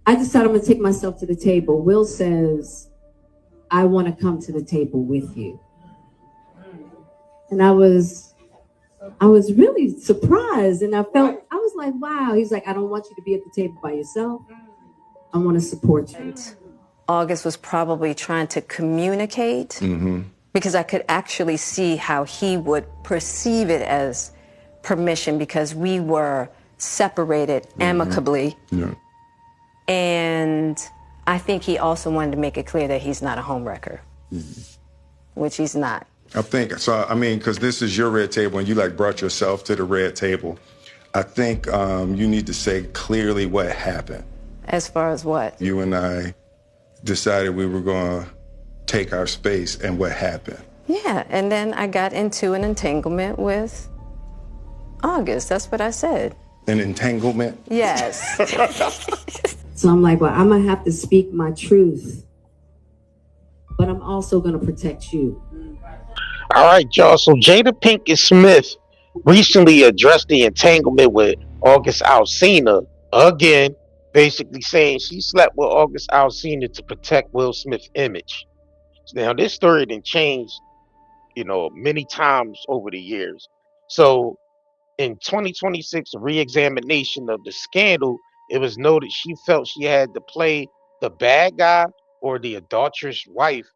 I decided I'm going to take myself to the table. Will says, I want to come to the table with you. And I was really surprised, and I was like, wow. He's like, I don't want you to be at the table by yourself. I want to support you. August was probably trying to communicate because I could actually see how he would perceive it as permission because we were separated amicably. Yeah. And I think he also wanted to make it clear that he's not a homewrecker, which he's not. I think, so, I mean, because this is your red table and you like brought yourself to the red table. I think you need to say clearly what happened. As far as what? You and I decided we were going to take our space and what happened. Yeah, and then I got into an entanglement with August. That's what I said. An entanglement? Yes. So I'm like, well, I'm going to have to speak my truth, but I'm also going to protect you. All right, y'all. So Jada Pinkett Smith recently addressed the entanglement with August Alsina again, basically saying she slept with August Alsina to protect Will Smith's image. Now, this story done changed, many times over the years. So in 2026 re-examination of the scandal, it was noted she felt she had to play the bad guy or the adulterous wife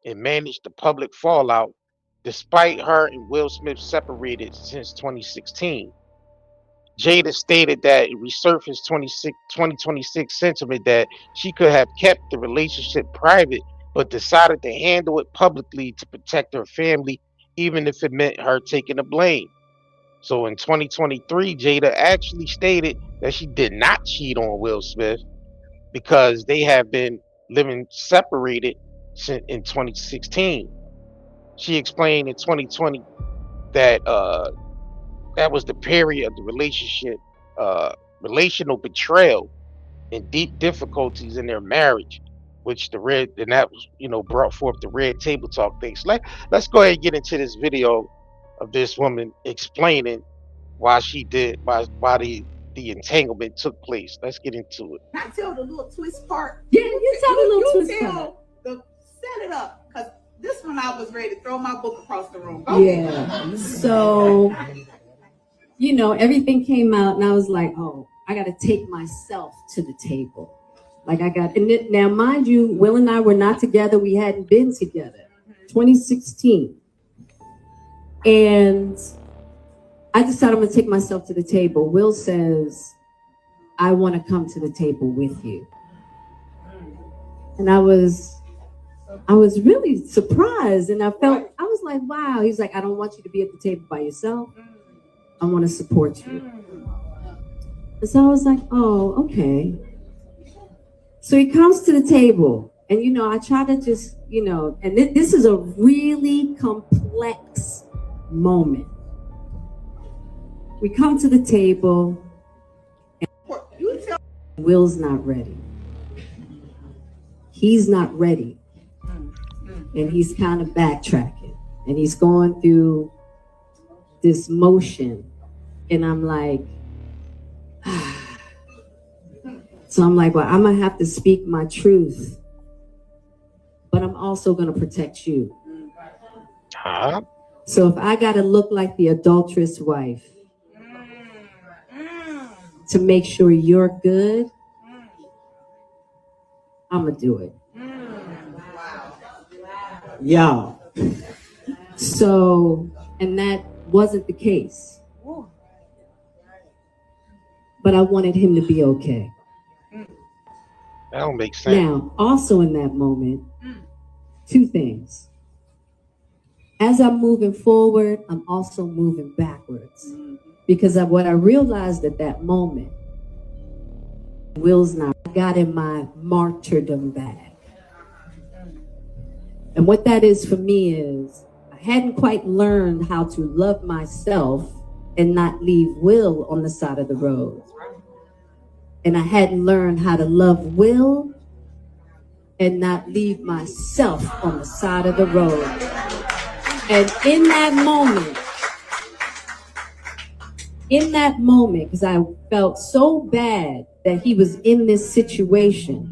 and manage the public fallout, despite her and Will Smith separated since 2016. Jada stated that it resurfaced 2026 sentiment that she could have kept the relationship private, but decided to handle it publicly to protect her family, even if it meant her taking the blame. So in 2023, Jada actually stated that she did not cheat on Will Smith because they have been living separated since in 2016. She explained in 2020 that that was the period of the relationship, relational betrayal and deep difficulties in their marriage, which that was, brought forth the red table talk things. Let's go ahead and get into this video of this woman explaining why the entanglement took place. Let's get into it. Can I tell the little twist part? Yeah, you tell the little twist part. Set it up, because this one I was ready to throw my book across the room. Yeah. So, everything came out, and I was like, oh, I got to take myself to the table. Now, mind you, Will and I were not together. We hadn't been together. 2016. And I decided I'm going to take myself to the table. Will says, I want to come to the table with you. And I was really surprised, and I was like, wow. He's like, I don't want you to be at the table by yourself. I want to support you. And so I was like, oh, okay. So he comes to the table, and I try to just, and this is a really complex moment. We come to the table, and Will's not ready. He's not ready. And he's kind of backtracking, and he's going through this motion. And I'm like, so I'm like, well, I'm going to have to speak my truth, but I'm also going to protect you. So if I got to look like the adulterous wife to make sure you're good, I'm going to do it. Y'all. So, and that wasn't the case. But I wanted him to be okay. That don't make sense. Now, also in that moment, two things. As I'm moving forward, I'm also moving backwards. Because of what I realized at that moment, Will's not, I got in my martyrdom bag. And what that is for me is, I hadn't quite learned how to love myself and not leave Will on the side of the road. And I hadn't learned how to love Will and not leave myself on the side of the road. And in that moment, because I felt so bad that he was in this situation,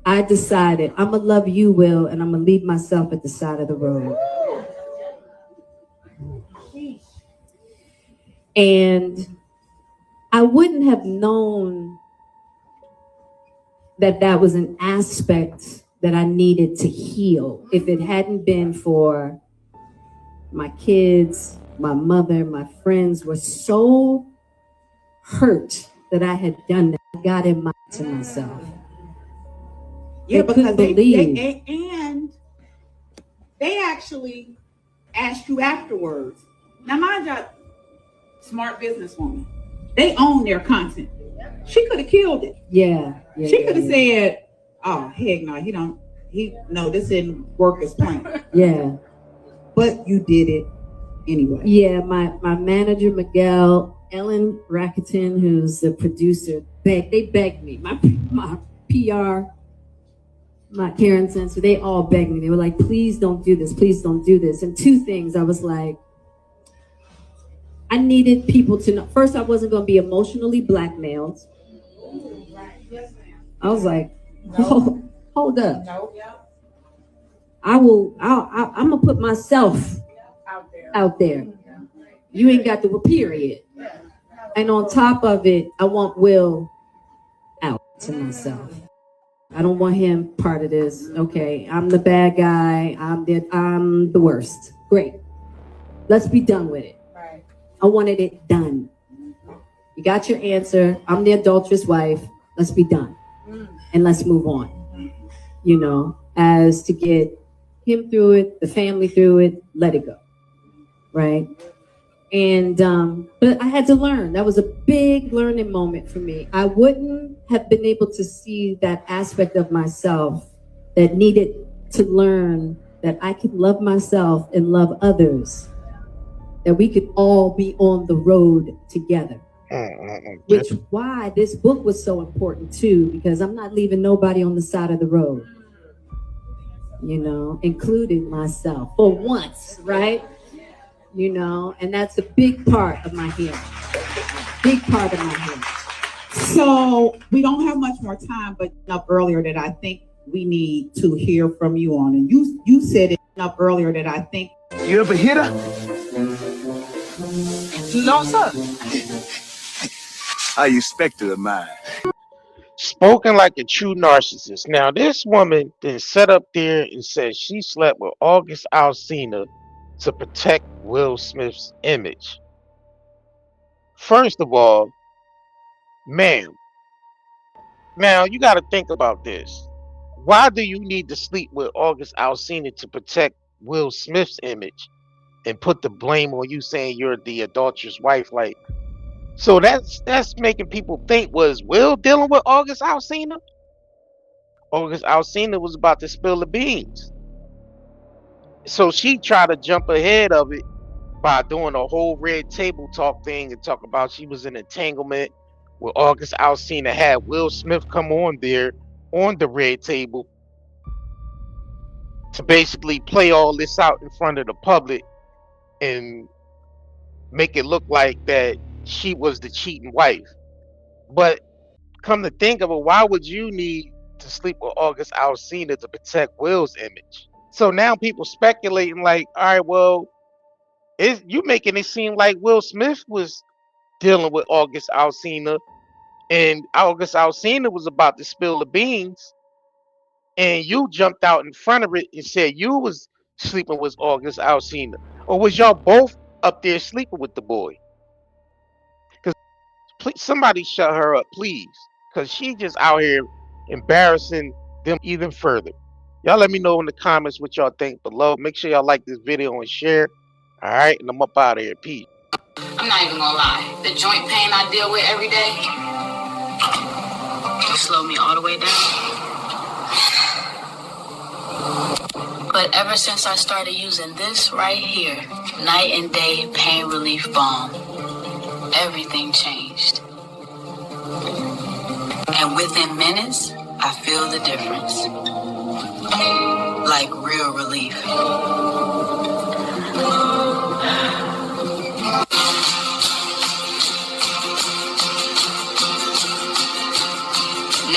I decided I'm gonna love you, Will, and I'm gonna leave myself at the side of the road. And I wouldn't have known that that was an aspect that I needed to heal if it hadn't been for my kids, my mother, my friends were so hurt that I had done that. I got in to myself. Yeah, because believe. they actually asked you afterwards. Now, mind you, smart businesswoman, they own their content. She could have killed it. Yeah. She could have said, "Oh, heck no, this didn't work as planned." Yeah. But you did it anyway. Yeah, my manager, Miguel, Ellen Rakuten, who's the producer, they begged me. My PR, my Karen Sensor, they all begged me. They were like, please don't do this. Please don't do this. And two things, I was like, I needed people to know. First, I wasn't going to be emotionally blackmailed. I was like, hold up. I'm going to put myself out there. You ain't got the period. And on top of it, I want Will out to myself. I don't want him part of this. Okay, I'm the bad guy. I'm the worst. Great. Let's be done with it. Right. I wanted it done. You got your answer. I'm the adulterous wife. Let's be done. And let's move on. You know, as to get him through it, the family through it, let it go. Right? And but I had to learn. That was a big learning moment for me. I wouldn't have been able to see that aspect of myself that needed to learn that I could love myself and love others, that we could all be on the road together. Which why this book was so important too, because I'm not leaving nobody on the side of the road, you know, including myself for once, right? You know, and that's a big part of my healing. Big part of my healing. So we don't have much more time, but up earlier that I think we need to hear from you on. And you said it up earlier that I think. You ever hit her? No, sir. I expect her of mine. Spoken like a true narcissist. Now, this woman then sat up there and said she slept with August Alsina to protect Will Smith's image. First of all, ma'am, now you got to think about this. Why do you need to sleep with August Alsina to protect Will Smith's image and put the blame on you saying you're the adulterous wife? Like, so that's making people think, was Will dealing with August Alsina? August Alsina was about to spill the beans. So she tried to jump ahead of it by doing a whole red table talk thing and talk about she was in entanglement with August Alsina, had Will Smith come on there on the red table to basically play all this out in front of the public and make it look like that she was the cheating wife. But come to think of it, why would you need to sleep with August Alsina to protect Will's image? So now people speculating like, all right, well, you making it seem like Will Smith was dealing with August Alsina, and August Alsina was about to spill the beans, and you jumped out in front of it and said you was sleeping with August Alsina, or was y'all both up there sleeping with the boy? Because somebody shut her up, please, because she just out here embarrassing them even further. Y'all let me know in the comments what y'all think below. Make sure y'all like this video and share. All right, and I'm up out of here. Peace. I'm not even gonna lie. The joint pain I deal with every day, it slowed me all the way down. But ever since I started using this right here, night and day pain relief balm, everything changed. And within minutes, I feel the difference. Like real relief.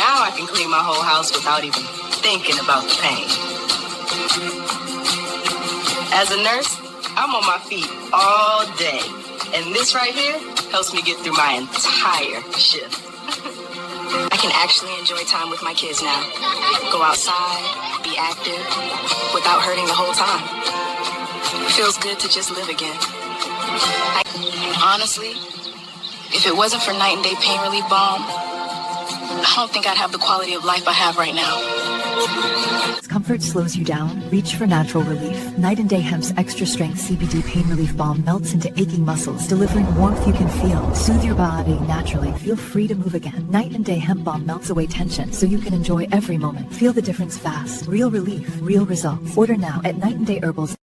Now I can clean my whole house without even thinking about the pain. As a nurse, I'm on my feet all day. And this right here helps me get through my entire shift. I can actually enjoy time with my kids now. Go outside, be active, without hurting the whole time. Feels good to just live again. Honestly, if it wasn't for night and day pain relief balm, I don't think I'd have the quality of life I have right now. Comfort slows you down. Reach for natural relief. Night and Day Hemp's extra strength CBD pain relief balm melts into aching muscles, delivering warmth you can feel. Soothe your body naturally. Feel free to move again. Night and Day Hemp balm melts away tension so you can enjoy every moment. Feel the difference fast. Real relief, real results. Order now at Night and Day Herbals.